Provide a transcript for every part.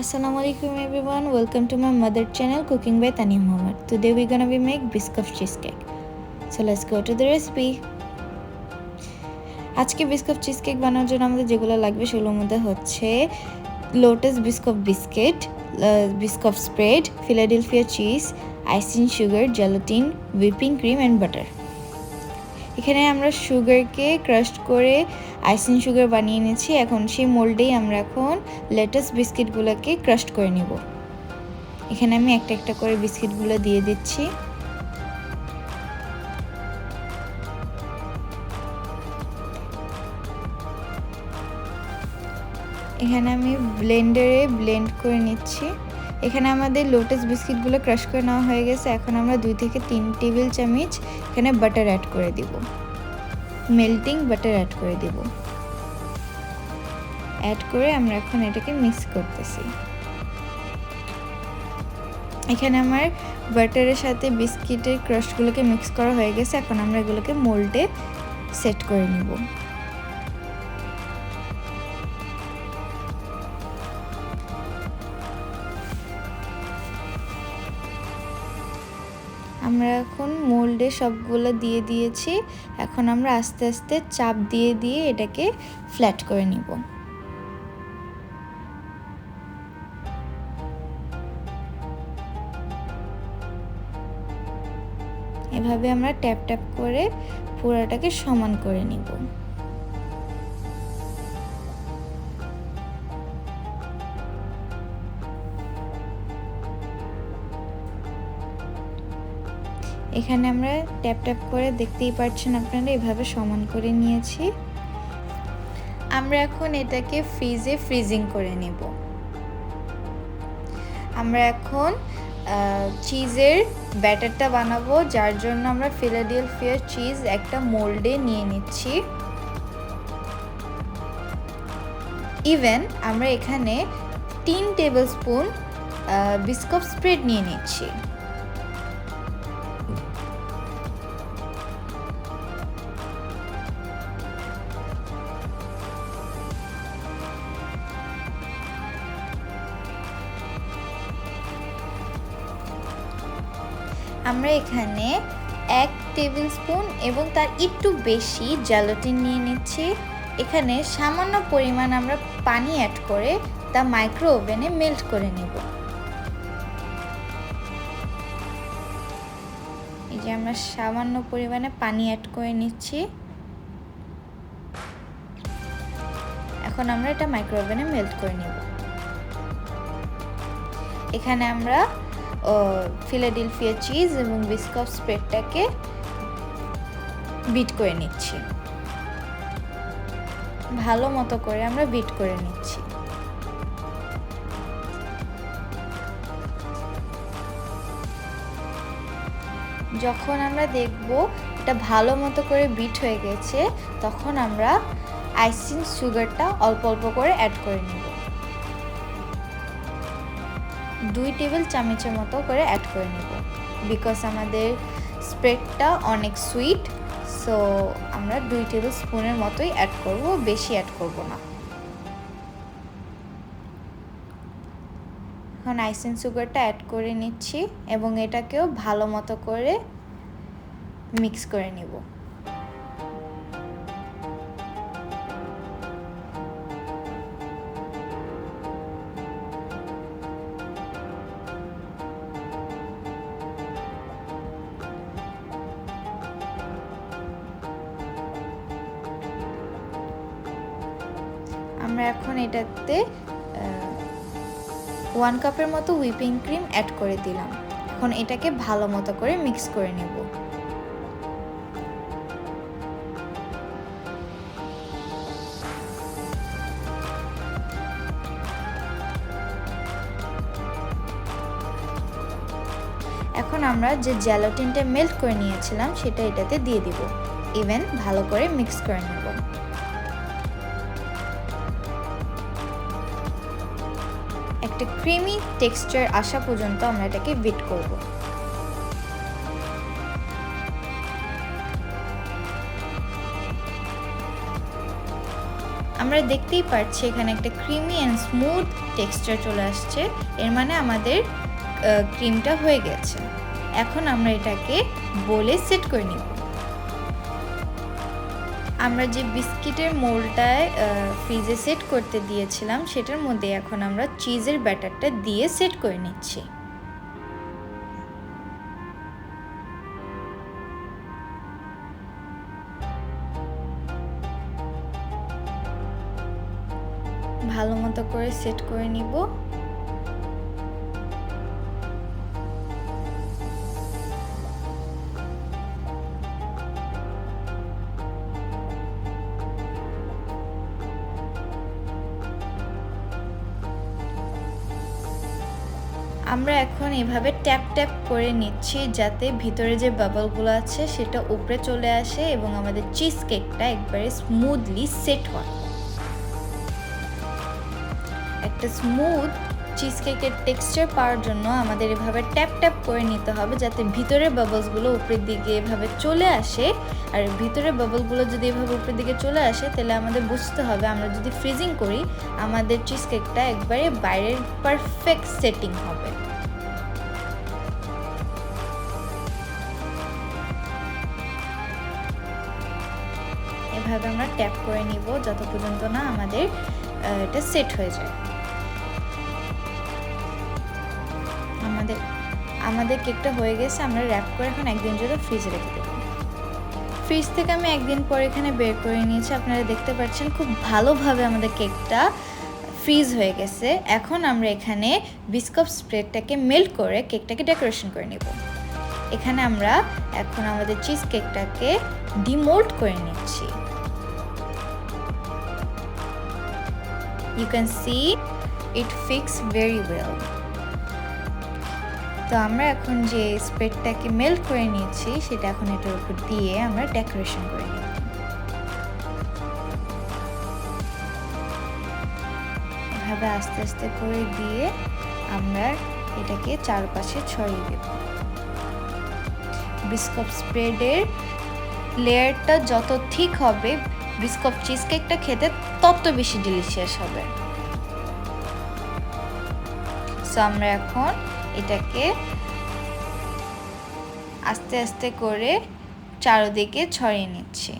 Assalamualaikum everyone, welcome to my mother channel Cooking by Tania Mohammed. Today we're gonna be make biscuit cheesecake. So let's go to the recipe. আজকে biscuit cheesecake বানানোর জন্য আমাদের যেগুলো লাগবে সেগুলোর মধ্যে হচ্ছে lotus biscuit, biscuit spread, Philadelphia cheese, icing sugar, gelatine, whipping cream and butter. এখানে আমরা সুগারকে ক্রাশ করে আইসিং সুগার বানিয়ে নিয়েছি। এখন সেই মোল্ডেই আমরা এখন লেটাস বিস্কিটগুলোকে ক্রাশ করে নিব। এখানে আমি একটা একটা করে বিস্কিটগুলো দিয়ে দিচ্ছি। এখানে আমি ব্লেন্ডারে ব্লেন্ড করে নিচ্ছি। এখানে আমাদের লোটাস বিস্কিটগুলো ক্রাশ করে নেওয়া হয়ে গেছে। এখন আমরা 2 থেকে 3 টেবিল চামচ এখানে বাটার অ্যাড করে দিব, মেল্টিং বাটার অ্যাড করে দিব। অ্যাড করে আমরা এখন এটাকে মিক্স করতেছি। এখানে আমার বাটারের সাথে বিস্কিটের ক্রাশগুলোকে মিক্স করা হয়ে গেছে। এখন আমরা এগুলোকে মোল্ডে সেট করে নিব। আমরা এখন মোল্ডে সবগুলো দিয়ে দিয়েছি। এখন আমরা আস্তে আস্তে চাপ দিয়ে দিয়ে এটাকে ফ্ল্যাট করে নিব। এভাবে আমরা ট্যাপ ট্যাপ করে পুরোটাকে সমান করে নিব। এখানে আমরা ট্যাপ ট্যাপ করে দেখতেই পাচ্ছেন আপনারা এভাবে সমান করে নিয়েছি। আমরা এখন এটাকে ফ্রিজিং করে নেব। আমরা এখন চিজের ব্যাটারটা বানাবো, যার জন্য আমরা ফিলাডেলফিয়া চিজ একটা মোল্ডে নিয়ে নিচ্ছি। ইভেন আমরা এখানে 3 টেবিলস্পুন বিস্কুট স্প্রেড নিয়ে নিচ্ছি। আমরা এখানে 1 টেবিলস্পুন এবং তার একটু বেশি জেলাটিন নিয়ে নিচ্ছি। এখানে সামান্য পরিমাণ আমরা পানি অ্যাড করে তা মাইক্রো ওভেনে মেল্ট করে নেব। এই যে আমরা সামান্য পরিমাণে পানি অ্যাড করে নিচ্ছি। এখন আমরা এটা মাইক্রো ওভেনে মেল্ট করে নেব। এখানে আমরা ফিলাডেলফিয়া চিজ এবং বিস্কুট স্প্রেডটাকে বিট করে নিচ্ছি। ভালো মতো করে আমরা বিট করে নিচ্ছি। যখন আমরা দেখব এটা ভালো মতো করে বিট হয়ে গেছে, তখন আমরা আইসিং সুগারটা অল্প অল্প করে অ্যাড করে নেব। 2 টেবিল চামচের মতো করে অ্যাড করে নেব, বিকজ আমাদের স্প্রেডটা অনেক সুইট, সো আমরা 2 টেবিল স্পুনের মতোই অ্যাড করব, বেশি অ্যাড করব না। এখন আইসিং সুগারটা অ্যাড করে নিচ্ছি এবং এটাকেও ভালো মতো করে মিক্স করে নেব। আমরা এখন এটাতে 1 কাপের মতো হুইপিং ক্রিম অ্যাড করে দিলাম। এখন এটাকে ভালো মতো করে মিক্স করে নেব। এখন আমরা যে জেলাটিনটা মেল্ট করে নিয়েছিলাম সেটা এটাতে দিয়ে দিব। ইভেন ভালো করে মিক্স করে নেব। একটা ক্রিমি টেক্সচার আসা পর্যন্ত আমরা এটাকে বিট করব। আমরা দেখতেই পাচ্ছি এখানে একটা ক্রিমি অ্যান্ড স্মুথ টেক্সচার চলে আসছে, এর মানে আমাদের ক্রিমটা হয়ে গেছে। এখন আমরা এটাকে বলে সেট করে নিব। আমরা যে বিস্কিটের মোল্ডটায় ফ্রিজে সেট করতে দিয়েছিলাম সেটার মধ্যে এখন আমরা চিজের ব্যাটারটা দিয়ে সেট করে নিচ্ছি। ভালো মতো করে সেট করে নিব। আমরা এখন এভাবে ট্যাপ ট্যাপ করে নিচ্ছি যাতে ভিতরে যে বাবলগুলো আছে সেটা উপরে চলে আসে এবং আমাদের চিজ কেকটা একবারে স্মুথলি সেট হয়। একটা স্মুথ চিজ কেকের টেক্সচার পাওয়ার জন্য আমাদের এভাবে ট্যাপ ট্যাপ করে নিতে হবে যাতে ভিতরের বাবলসগুলো উপরের দিকে এভাবে চলে আসে। আর ভিতরের বাবলগুলো যদি এভাবে উপরের দিকে চলে আসে তাহলে আমাদের বুঝতে হবে আমরা যদি ফ্রিজিং করি আমাদের চিজ কেকটা একবারে বাইরের পারফেক্ট সেটিং হবে। এভাবে আমরা ট্যাপ করে নিব যত পর্যন্ত না আমাদের এটা সেট হয়ে যায়। আমাদের কেকটা হয়ে গেছে, আমরা র্যাপ করে এখন একদিন জন্য ফ্রিজে রেখে দেবো। ফ্রিজ থেকে আমি একদিন পর এখানে বের করে নিয়েছি, আপনারা দেখতে পাচ্ছেন খুব ভালোভাবে আমাদের কেকটা ফ্রিজ হয়ে গেছে। এখন আমরা এখানে বিস্কুট স্প্রেডটাকে মেল্ট করে কেকটাকে ডেকোরেশন করে নেব। এখানে আমরা এখন আমাদের চিজ কেকটাকে ডিমোল্ড করে নিচ্ছি। You can see it fits very well. তো আমরা এখন যে স্প্রেডটাকে মেল্ট করে নিয়েছি সেটা এখন এটার উপর দিয়ে আমরা ডেকোরেশন করে নিব। এভাবে আস্তে আস্তে করে দিয়ে আমরা এটাকে চারপাশে ছড়িয়ে দেব। বিস্কুট স্প্রেডের লেয়ারটা যত ঠিক হবে বিস্কুট চিজ কেকটা খেতে তত বেশি ডিলিশিয়াস হবে। সো আমরা এখন এটাকে আস্তে আস্তে করে চারদিকে ছড়িয়ে নিচ্ছি।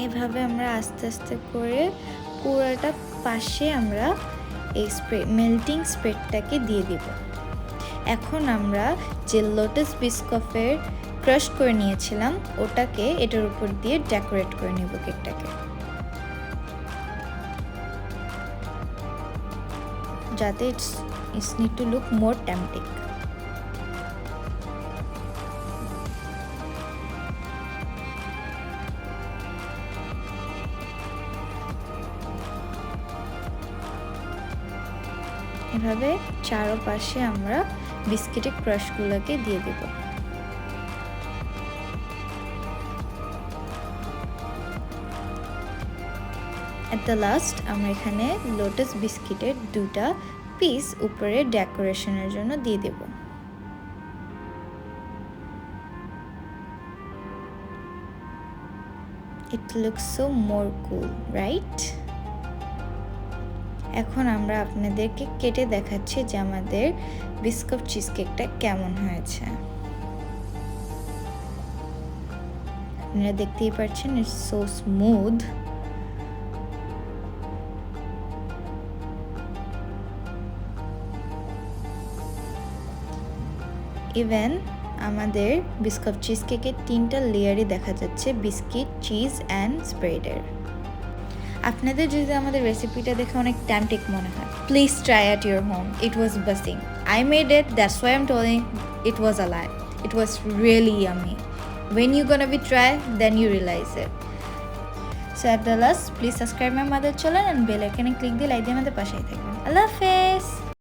এভাবে আমরা আস্তে আস্তে করে পুরোটা পাশে আমরা এই মেল্টিং স্প্রেডটাকে দিয়ে দেব। এখন আমরা যে লোটাস বিস্কুটের ক্রাশ করে নিয়েছিলাম ওটাকে এটার উপর দিয়ে ডেকোরেট করে নেব কেকটাকে, যাতে it's need to look more tempting. এভাবে চারপাশে আমরা বিস্কিটের ক্রাশগুলোকে দিয়ে দেব। এট দ্য লাস্ট আমরা এখানে লোটাস বিস্কিটের দুটা পিস উপরে ডেকোরেশনের জন্য দিয়ে দেব। It looks so more cool, right? এখন আমরা আপনাদেরকে কেটে দেখাচ্ছি যে আমাদের বিস্কুট চিজ কেকটা কেমন হয়েছে। আপনারা দেখতেই পাচ্ছেন ইটস সো স্মুথ। ইভেন আমাদের বিস্কুট চিজ কেকের 3টা লেয়ারই দেখা যাচ্ছে বিস্কিট, চিজ অ্যান্ড স্প্রেডের। আপনাদের যদি আমাদের রেসিপিটা দেখে অনেক টেম্পটিং মনে হয়, please try at your home. It was bussin. I made it, that's why I am telling it was a lie. It was really yummy. When you gonna be try, then you realize it. So at the last, please subscribe my mother channel and bell icon and click the like দিয়ে আমাদের পাশেই থাকবেন। আল্লাহ হাফেজ।